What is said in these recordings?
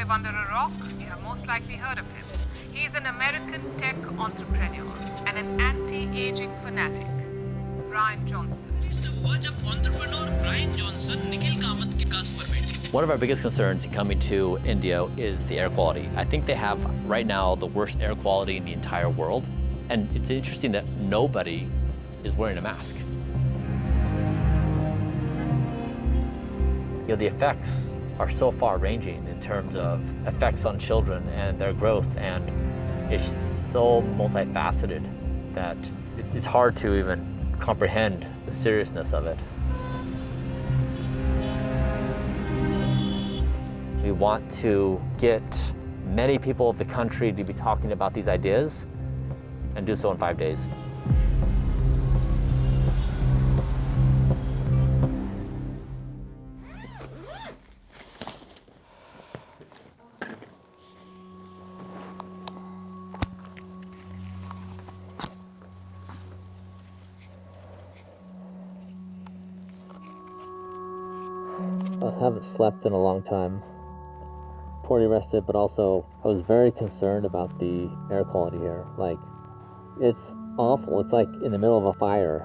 live under a rock, you have most likely heard of him. He's an American tech entrepreneur and an anti-aging fanatic, Bryan Johnson. One of our biggest concerns in coming to India is the air quality. I think they have right now the worst air quality in the entire world. And it's interesting that nobody is wearing a mask. You know, the effects are so far-ranging in terms of effects on children and their growth, and it's so multifaceted that it's hard to even comprehend the seriousness of it. We want to get many people of the country to be talking about these ideas and do so in 5 days. I haven't slept in a long time. Poorly rested, but also I was very concerned about the air quality here. Like, it's awful. It's like in the middle of a fire.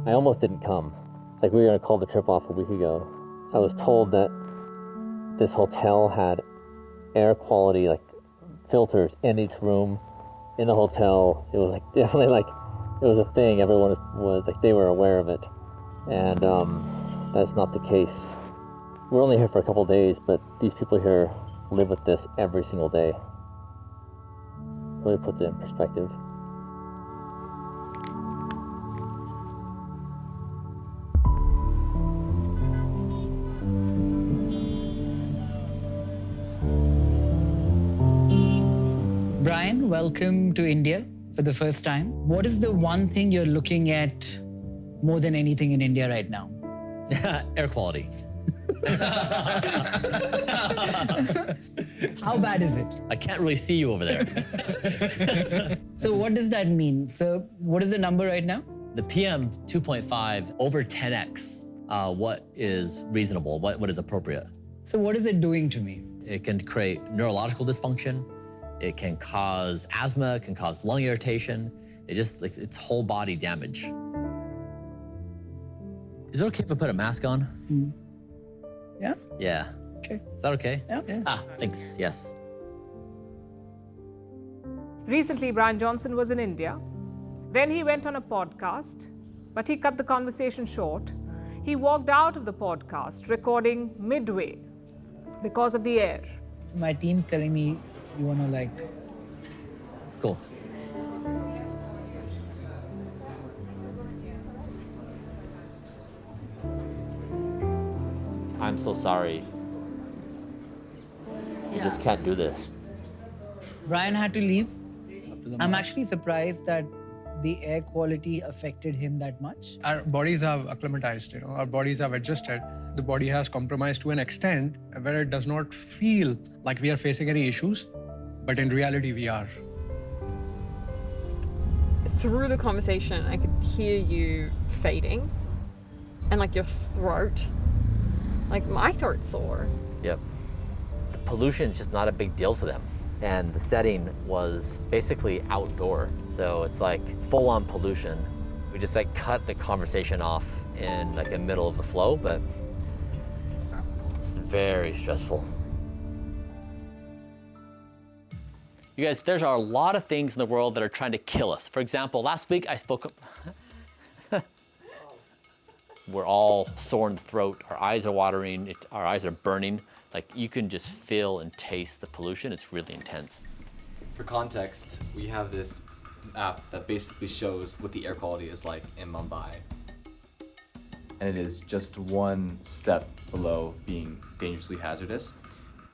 I almost didn't come. Like, we were gonna call the trip off a week ago. I was told that this hotel had air quality, like filters in each room in the hotel. It was like definitely like it was a thing. Everyone was like, they were aware of it. And that's not the case. We're only here for a couple days, but these people here live with this every single day. Really puts it in perspective. Bryan, welcome to India for the first time. What is the one thing you're looking at more than anything in India right now? Air quality. How bad is it? I can't really see you over there. So what does that mean? So what is the number right now? The PM 2.5 over 10x. What is reasonable? What is appropriate? So what is it doing to me? It can create neurological dysfunction. It can cause asthma. It can cause lung irritation. It's whole body damage. Is it okay if I put a mask on? Yeah? Yeah. Okay. Is that okay? Yeah. Ah, thanks. Yes. Recently, Bryan Johnson was in India. Then he went on a podcast, but he cut the conversation short. He walked out of the podcast, recording midway because of the air. So my team's telling me you want to like... Cool. I'm so sorry. You just can't do this. Bryan had to leave. I'm actually surprised that the air quality affected him that much. Our bodies have acclimatized, our bodies have adjusted. The body has compromised to an extent where it does not feel like we are facing any issues, but in reality we are. Through the conversation, I could hear you fading and like your throat. Like my throat's sore. Yep. The pollution is just not a big deal to them. And the setting was basically outdoor. So it's like full-on pollution. We just like cut the conversation off in like the middle of the flow, but it's very stressful. You guys, there's a lot of things in the world that are trying to kill us. For example, last week I spoke we're all sore in the throat, our eyes are watering, our eyes are burning. Like you can just feel and taste the pollution. It's really intense. For context, we have this app that basically shows what the air quality is like in Mumbai. And it is just one step below being dangerously hazardous.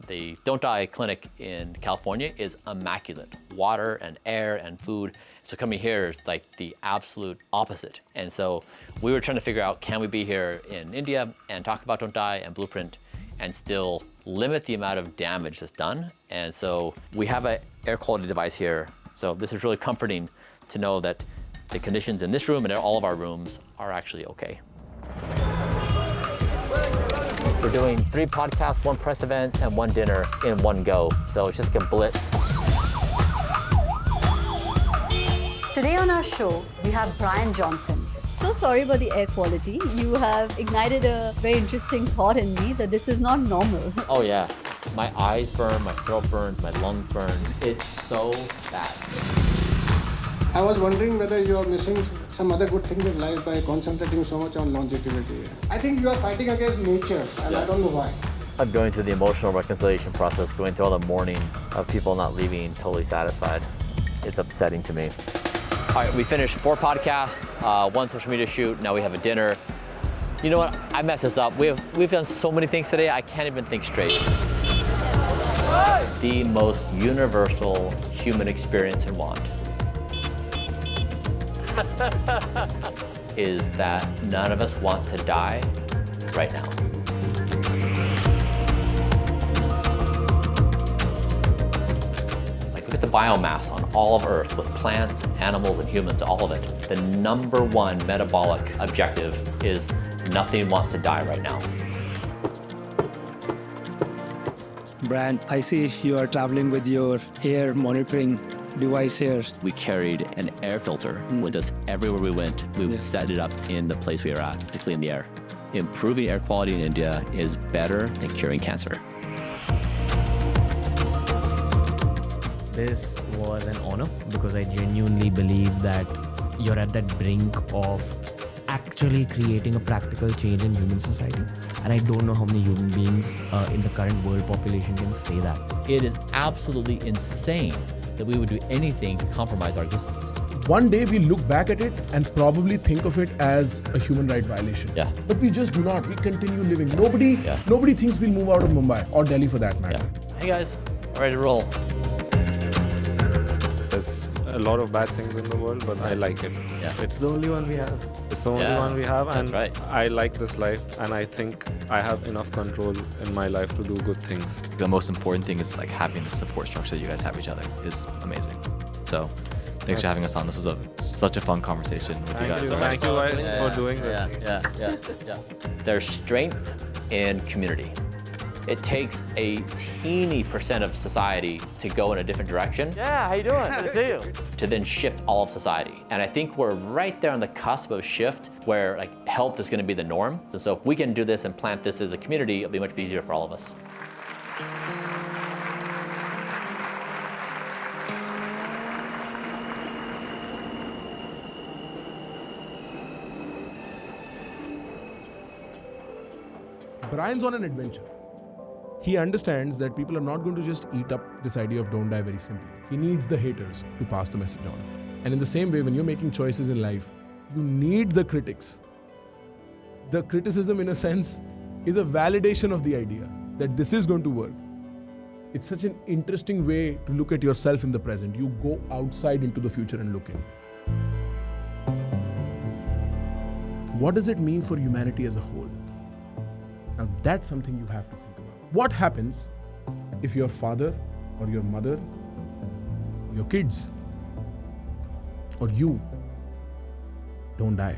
The Don't Die clinic in California is immaculate. Water and air and food. So coming here is like the absolute opposite. And so we were trying to figure out, can we be here in India and talk about Don't Die and Blueprint and still limit the amount of damage that's done? And so we have an air quality device here. So this is really comforting to know that the conditions in this room and in all of our rooms are actually okay. We're doing 3 podcasts, 1 press event, and 1 dinner in one go. So it's just like a blitz. Today on our show, we have Bryan Johnson. So sorry about the air quality. You have ignited a very interesting thought in me that this is not normal. Oh yeah, my eyes burn, my throat burns, my lungs burn. It's so bad. I was wondering whether you are missing some other good things in life by concentrating so much on longevity. I think you are fighting against nature, and I don't know why. I'm going through the emotional reconciliation process, going through all the mourning of people not leaving totally satisfied. It's upsetting to me. All right, we finished 4 podcasts, 1 social media shoot, now we have a dinner. You know what, I messed this up. We've done so many things today, I can't even think straight. The most universal human experience and want is that none of us want to die right now. Look at the biomass on all of Earth with plants, animals, and humans, all of it. The #1 metabolic objective is nothing wants to die right now. Bryan, I see you are traveling with your air monitoring device here. We carried an air filter with us everywhere we went. We would set it up in the place we were at to clean the air. Improving air quality in India is better than curing cancer. This was an honor because I genuinely believe that you're at that brink of actually creating a practical change in human society. And I don't know how many human beings in the current world population can say that. It is absolutely insane that we would do anything to compromise our existence. One day we'll look back at it and probably think of it as a human right violation. Yeah. But we just do not. We continue living. Nobody thinks we'll move out of Mumbai or Delhi for that matter. Yeah. Hey guys, ready to roll. There's a lot of bad things in the world, but I like it. Yeah. It's the only one we have. It's the only one we have, and right. I like this life, and I think I have enough control in my life to do good things. The most important thing is like having the support structure that you guys have each other is amazing. So thanks for having us on. This was such a fun conversation with you guys. Thank you guys for doing this. Yeah. There's strength in community. It takes a teeny % of society to go in a different direction. Yeah, how you doing? Good to see you. To then shift all of society. And I think we're right there on the cusp of a shift where like health is going to be the norm. And so if we can do this and plant this as a community, it'll be much easier for all of us. Bryan's on an adventure. He understands that people are not going to just eat up this idea of don't die very simply. He needs the haters to pass the message on. And in the same way, when you're making choices in life, you need the critics. The criticism, in a sense, is a validation of the idea that this is going to work. It's such an interesting way to look at yourself in the present. You go outside into the future and look in. What does it mean for humanity as a whole? Now that's something you have to think about. What happens if your father or your mother, or your kids, or you don't die?